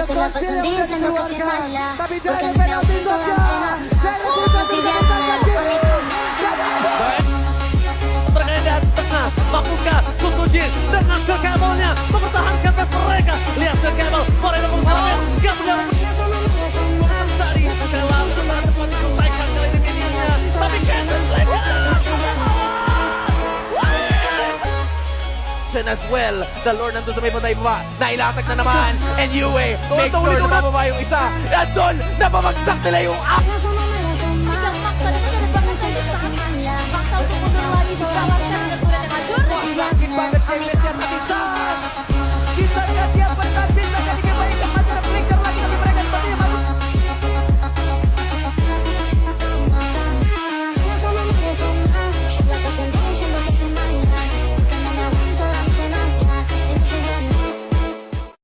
sila pasundin sa nagkasirala. Porque me aumento la pena. Kasi yan na Terkait tengah, mampukah Kutujin dengan kekabelnya mempertahankan best mereka. Lihat kekabel, Moreno menghalangi, gak punya tadi saya langsung cepat diselesaikan kali ini mininya, tapi Kendrick mereka as well. The Lord nandun sa may patay baba. Nailatag na naman. And Yue makes sure na mababa yung isa. At doon, napabagsak nila yung up. Paksa untuk mundur lagi bersama dengan sudah dengan Jur. Yakin banget kayaknya